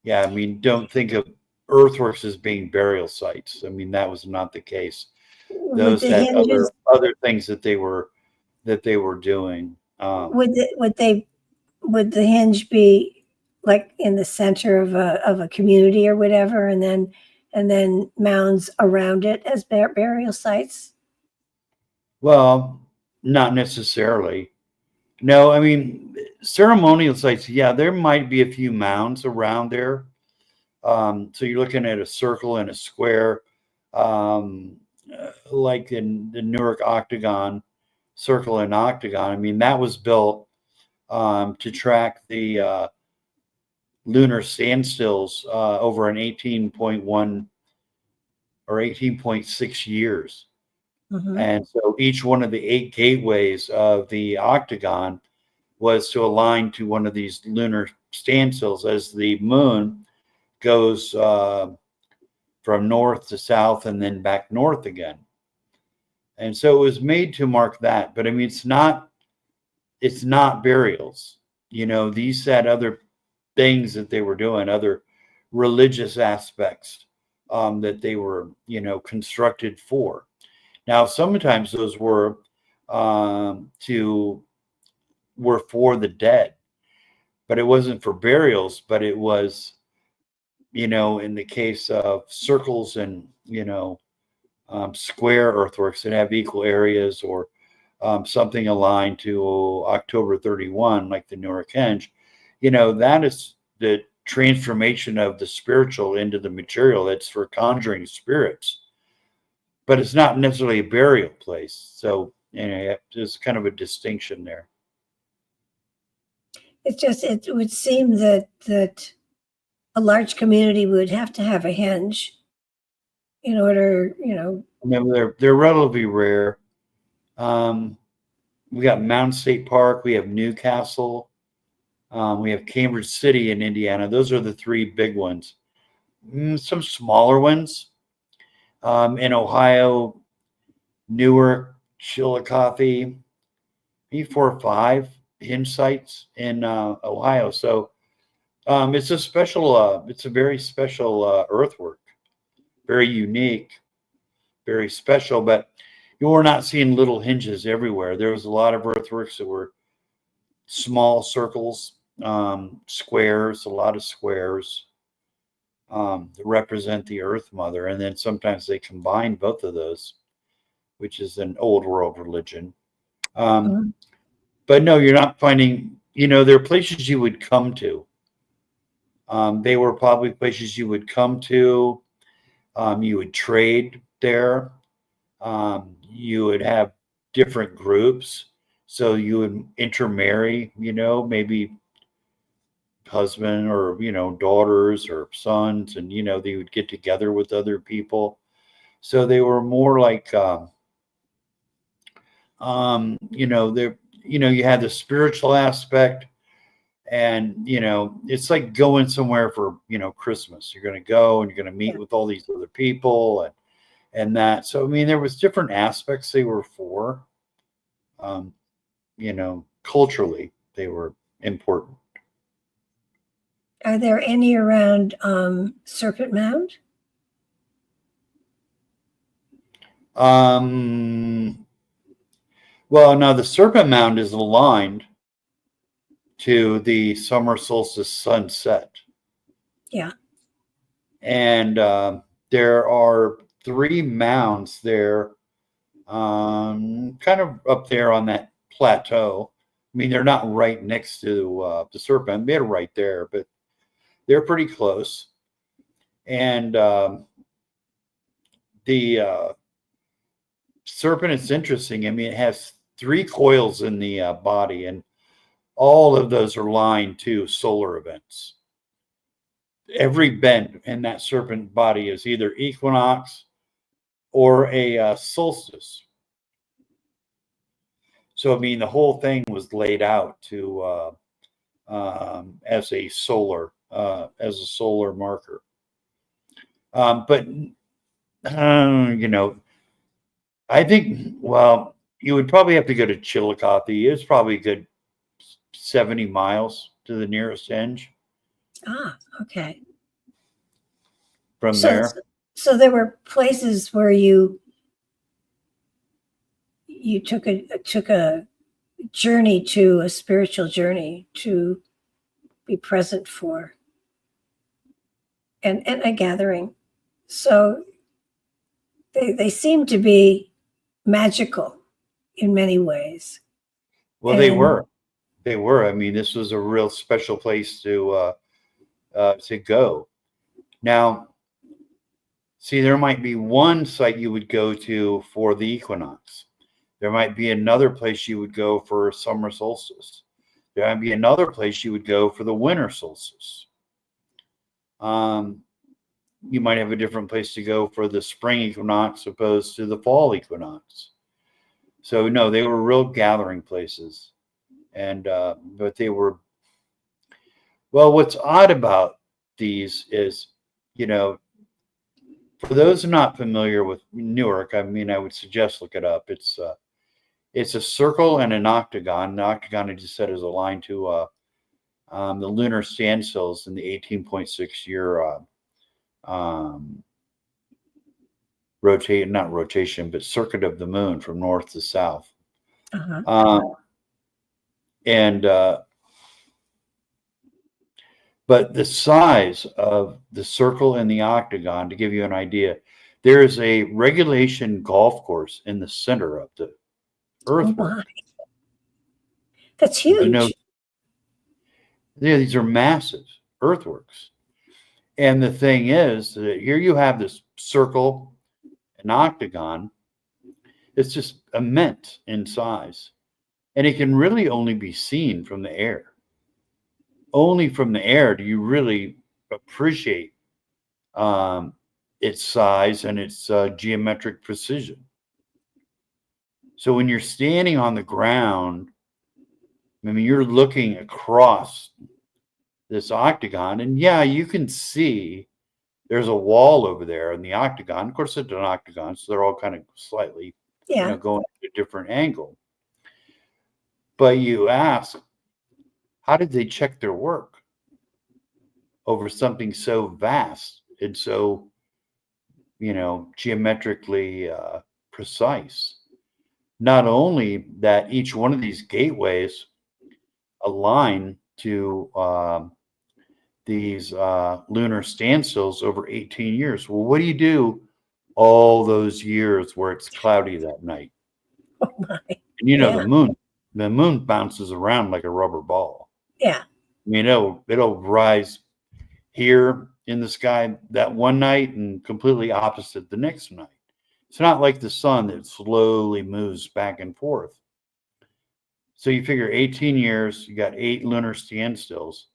yeah, I mean, don't think of Earthworks as being burial sites. I mean, that was not the case. Would Those the had hinges, other things that they were doing. would the hinge be like in the center of a community or whatever, and then mounds around it as burial sites? Well, not necessarily. No, I mean, ceremonial sites, yeah, there might be a few mounds around there. So you're looking at a circle and a square, like in the Newark Octagon, circle and octagon. I mean, that was built to track the lunar standstills over an 18.1 or 18.6 years. Mm-hmm. And so each one of the 8 gateways of the octagon was to align to one of these lunar standstills as the moon goes from north to south and then back north again. And so it was made to mark that. But I mean, it's not burials. You know, these had other things that they were doing, other religious aspects that they were, constructed for. Now, sometimes those were for the dead, but it wasn't for burials, but it was, in the case of circles and, square earthworks that have equal areas, or something aligned to October 31, like the Newark Henge, that is the transformation of the spiritual into the material. It's for conjuring spirits, but it's not necessarily a burial place. So, there's kind of a distinction there. It would seem that a large community would have to have a henge in order, They're relatively rare. We got Mountain State Park, we have Newcastle, we have Cambridge City in Indiana. Those are the 3 big ones. Some smaller ones in Ohio, Newark, Chillicothe, maybe 4 or 5 hinge sites in Ohio. So it's a very special earthwork, very unique, very special, but you're not seeing little hinges everywhere. There was a lot of earthworks that were small circles, squares, a lot of squares that represent the Earth Mother. And then sometimes they combine both of those, which is an old world religion. But no, you're not finding, there are places you would come to. They were probably places you would come to. You would trade there. You would have different groups. So you would intermarry, maybe husband or, daughters or sons, and, they would get together with other people. So they were more like, you had the spiritual aspect, and, it's like going somewhere for, Christmas. You're going to go and you're going to meet with all these other people and that. So, I mean, there was different aspects they were for, culturally, they were important. Are there any around Serpent Mound? Well, now the Serpent Mound is aligned to the summer solstice sunset. Yeah. And there are 3 mounds there, kind of up there on that plateau. I mean, they're not right next to the Serpent. They're right there, but they're pretty close. And the Serpent is interesting. I mean, it has 3 coils in the body, and all of those are lined to solar events. Every bend in that Serpent body is either equinox or a solstice. So I mean, the whole thing was laid out to as a solar marker. But you know, I think, well, you would probably have to go to Chillicothe. It's probably a good 70 miles to the nearest henge Ah, okay. from So, there. so there were places where you took a journey, to a spiritual journey, to be present for, and a gathering. So they seem to be magical in many ways. Well, they were. They were. I mean, this was a real special place to go. Now, see, there might be one site you would go to for the equinox. There might be another place you would go for summer solstice. There might be another place you would go for the winter solstice. You might have a different place to go for the spring equinox opposed to the fall equinox. So no, they were real gathering places. And but they were, well, what's odd about these is, you know, for those not familiar with Newark, I mean, I would suggest look it up. It's a circle and an octagon. The octagon, I just said, is aligned to the lunar standstills in the 18.6 year not rotation, but circuit of the moon from north to south. And but the size of the circle and the octagon, to give you an idea, there is a regulation golf course in the center of the Earthworks. Oh, that's huge. You know, yeah, these are massive Earthworks. And the thing is that here you have this circle, an octagon. It's just immense in size. And it can really only be seen from the air. Only from the air do you really appreciate its size and its geometric precision. So when you're standing on the ground, I mean, you're looking across this octagon, and yeah, you can see there's a wall over there in the octagon. Of course, it's an octagon, so they're all kind of slightly, going at a different angle. But you ask, how did they check their work over something so vast and so, geometrically precise? Not only that each one of these gateways align to these lunar standstills over 18 years. Well, what do you do all those years where it's cloudy that night? Oh my. And the moon bounces around like a rubber ball. Yeah. I mean, it'll rise here in the sky that one night and completely opposite the next night. It's not like the sun that slowly moves back and forth. So you figure 18 years, you got 8 lunar standstills.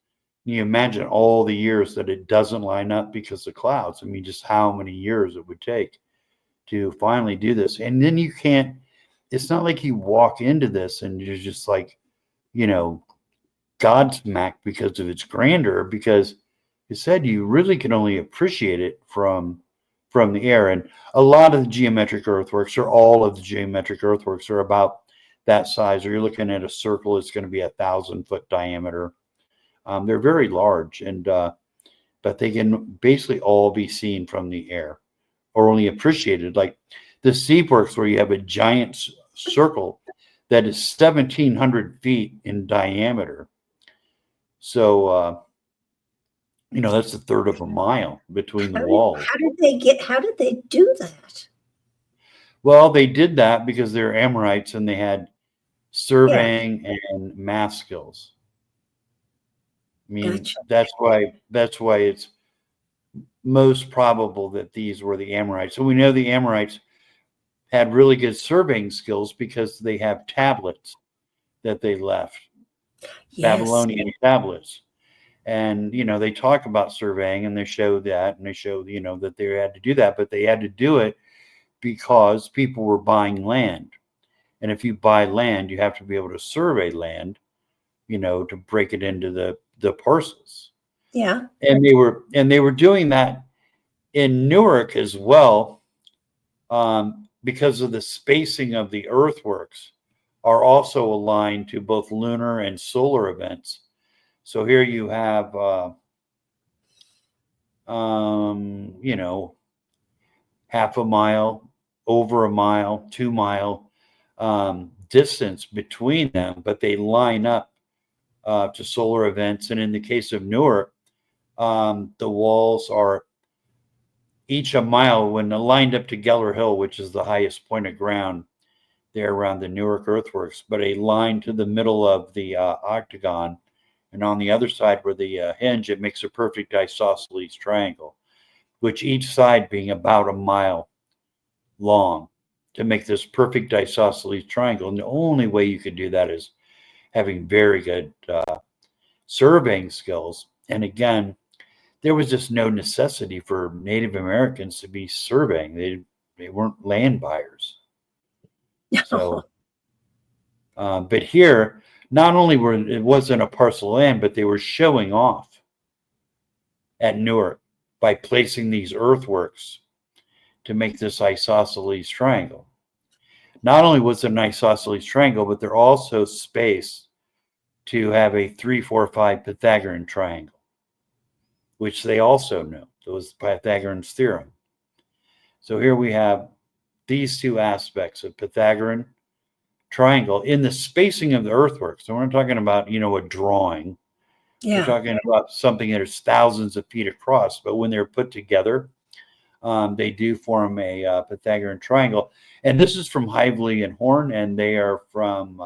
You imagine all the years that it doesn't line up because of clouds. I mean, just how many years it would take to finally do this. And then you can't, it's not like you walk into this and you're just like, Godsmacked because of its grandeur, because it said you really can only appreciate it from the air. And a lot of the geometric earthworks, or all of the geometric earthworks, are about that size. Or you're looking at a circle, it's going to be 1,000-foot diameter. They're very large, and but they can basically all be seen from the air, or only appreciated. Like the Seaworks, where you have a giant circle that is 1,700 feet in diameter. So that's a third of a mile between the walls. How did they do that? Well, they did that because they're Amorites and they had surveying and math skills. I mean, Gotcha. that's why it's most probable that these were the Amorites. So we know the Amorites had really good surveying skills because they have tablets that they left, Babylonian tablets. And, they talk about surveying and they show that, and they show, that they had to do that, but they had to do it because people were buying land. And if you buy land, you have to be able to survey land, to break it into the parcels. Yeah. And they were doing that in Newark as well, because of the spacing of the earthworks are also aligned to both lunar and solar events. So here you have, half a mile, over a mile, 2 mile distance between them, but they line up to solar events. And in the case of Newark, the walls are each a mile when aligned up to Geller Hill, which is the highest point of ground there around the Newark earthworks, but a line to the middle of the octagon. And on the other side where the hinge, it makes a perfect isosceles triangle, which each side being about a mile long to make this perfect isosceles triangle. And the only way you could do that is having very good surveying skills. And again, there was just no necessity for Native Americans to be surveying. They weren't land buyers. So, but here, not only it wasn't a parcel of land, but they were showing off at Newark by placing these earthworks to make this isosceles triangle. Not only was it an isosceles triangle, but they're also spaced to have a 3, 4, 5 Pythagorean triangle, which they also knew. It was Pythagorean's theorem. So here we have these two aspects of Pythagorean triangle in the spacing of the earthworks. So we're not talking about, a drawing. Yeah. We're talking about something that is thousands of feet across, but when they're put together, they do form a Pythagorean triangle. And this is from Hively and Horn, and they are from,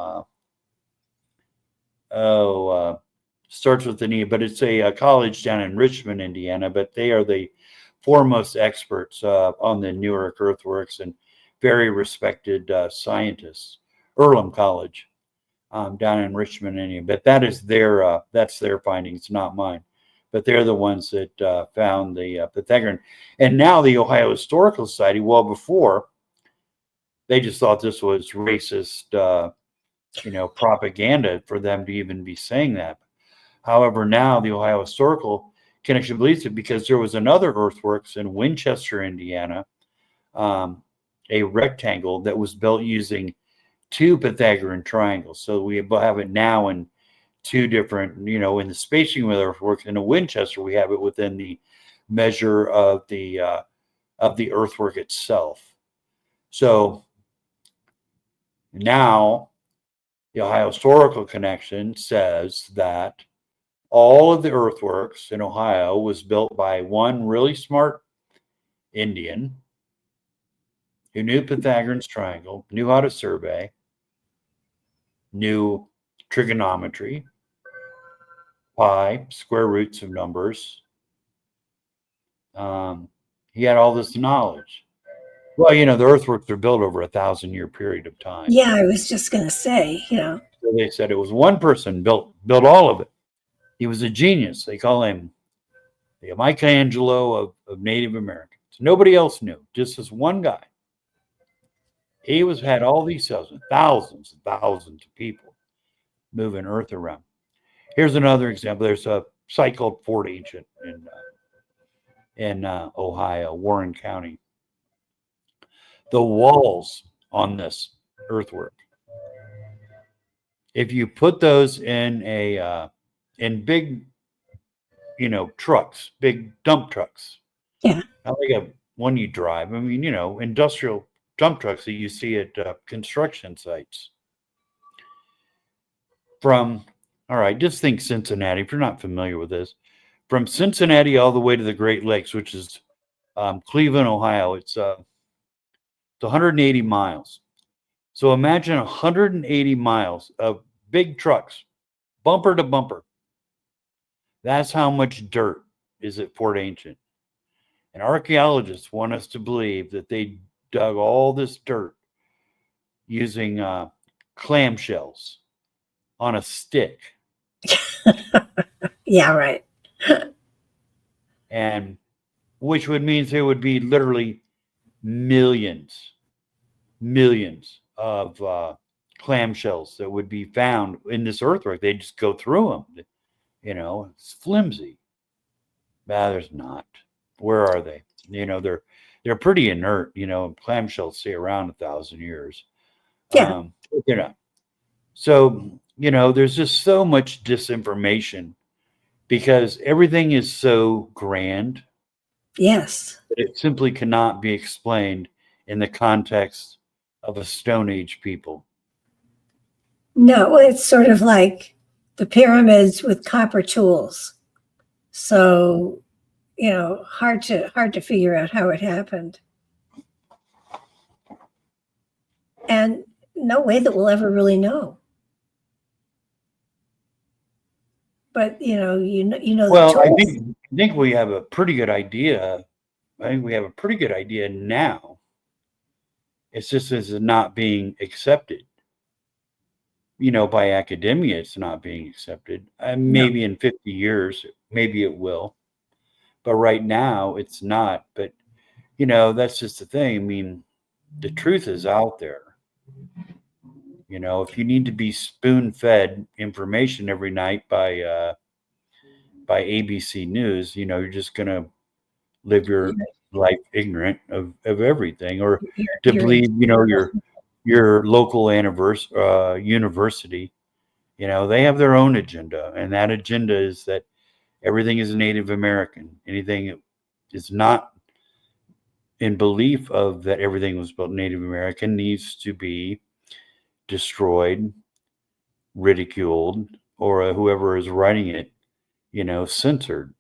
starts with an E, but it's a college down in Richmond, Indiana, but they are the foremost experts on the Newark earthworks and very respected scientists. Earlham College down in Richmond, Indiana. But that is that's their findings, not mine. But they're the ones that found the Pythagorean. And now the Ohio Historical Society, well, before, they just thought this was racist, propaganda for them to even be saying that. However, now the Ohio Historical Connection believes it because there was another earthworks in Winchester, Indiana, a rectangle that was built using 2 Pythagorean triangles. So we have it now in 2 different, in the spacing of the earthworks. In a Winchester, we have it within the measure of the earthwork itself. So now the Ohio Historical Connection says that all of the earthworks in Ohio was built by one really smart Indian who knew Pythagorean's triangle, knew how to survey, knew trigonometry, pi, square roots of numbers. He had all this knowledge. Well, the earthworks were built over 1,000-year period of time. Yeah, I was just going to say, So they said it was one person built all of it. He was a genius. They call him the Michelangelo of Native Americans. Nobody else knew, just this one guy. He had all these thousands and thousands of people moving earth around. Here's another example. There's a site called Fort Ancient in Ohio, Warren County. The walls on this earthwork, if you put those in big, trucks, big dump trucks. Yeah. Not like a one you drive. I mean, industrial dump trucks that you see at construction sites. All right, just think Cincinnati. If you're not familiar with this, from Cincinnati all the way to the Great Lakes, which is Cleveland, Ohio, it's 180 miles. So imagine 180 miles of big trucks, bumper to bumper. That's how much dirt is at Fort Ancient. And archaeologists want us to believe that they dug all this dirt using clamshells on a stick. Yeah, right. And which would mean there would be literally millions of clamshells that would be found in this earthwork. They just go through them. It's flimsy. There's not. Where are they? They're pretty inert. Clamshells stay around 1,000 years. Yeah. They're not. So there's just so much disinformation because everything is so grand. Yes. That it simply cannot be explained in the context of a Stone Age people. No, it's sort of like the pyramids with copper tools. So, hard to figure out how it happened. And no way that we'll ever really know. But Well, I think we have a pretty good idea. I think we have a pretty good idea now. It's just it's not being accepted. By academia, it's not being accepted. Maybe in 50 years, maybe it will. But right now, it's not. But, that's just the thing. I mean, the truth is out there. If you need to be spoon-fed information every night by ABC News, you're just going to live your life ignorant of everything, or to believe, your local university, they have their own agenda, and that agenda is that everything is Native American. Anything is not in belief of that everything was built Native American needs to be destroyed, ridiculed, or whoever is writing it, censored.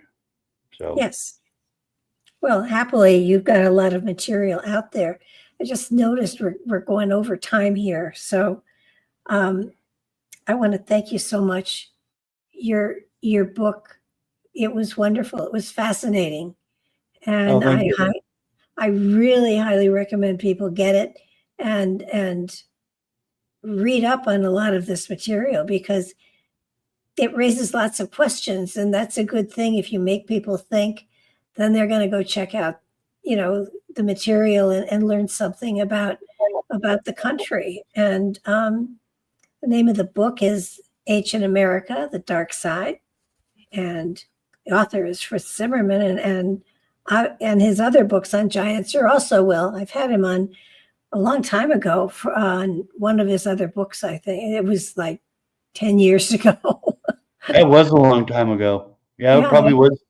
So yes. Well, happily, you've got a lot of material out there. I just noticed we're going over time here. So I want to thank you so much. Your book, it was wonderful. It was fascinating. And I really highly recommend people get it and read up on a lot of this material, because it raises lots of questions. And that's a good thing. If you make people think, then they're going to go check out, the material and learn something about the country. And the name of the book is Ancient America, The Dark Side. And the author is Fritz Zimmerman, and his other books on giants are also I've had him on a long time ago on one of his other books. I think it was like 10 years ago. It was a long time ago. Yeah, it probably was.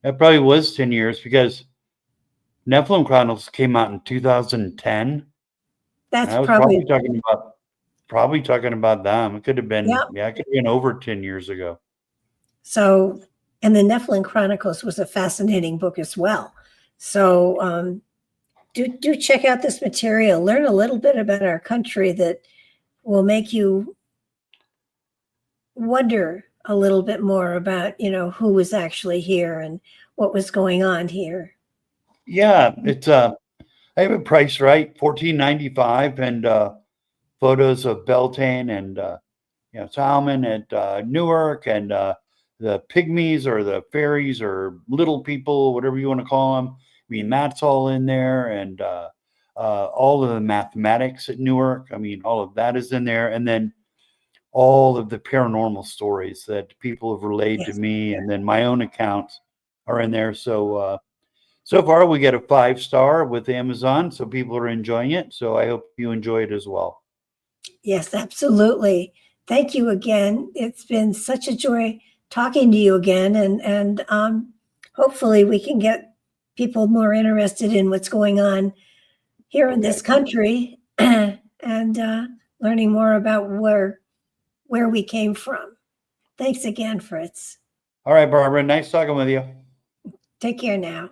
It probably was 10 years, because Nephilim Chronicles came out in 2010. That's I was probably talking about them. It could have been, it could have been over 10 years ago. So, and the Nephilim Chronicles was a fascinating book as well. So do check out this material. Learn a little bit about our country that will make you wonder a little bit more about, who was actually here and what was going on here. Yeah, it's I have it priced right, $14.95, and photos of Beltane and Salmon at Newark, and the pygmies or the fairies or little people, whatever you want to call them. I mean, that's all in there, and all of the mathematics at Newark. I mean, all of that is in there, and then all of the paranormal stories that people have relayed to me, and then my own accounts are in there. So so far we get a 5-star with Amazon, so people are enjoying it. So I hope you enjoy it as well. Yes, absolutely. Thank you again. It's been such a joy talking to you again, and hopefully we can get people more interested in what's going on here in this country and learning more about where we came from. Thanks again, Fritz. All right, Barbara. Nice talking with you. Take care now.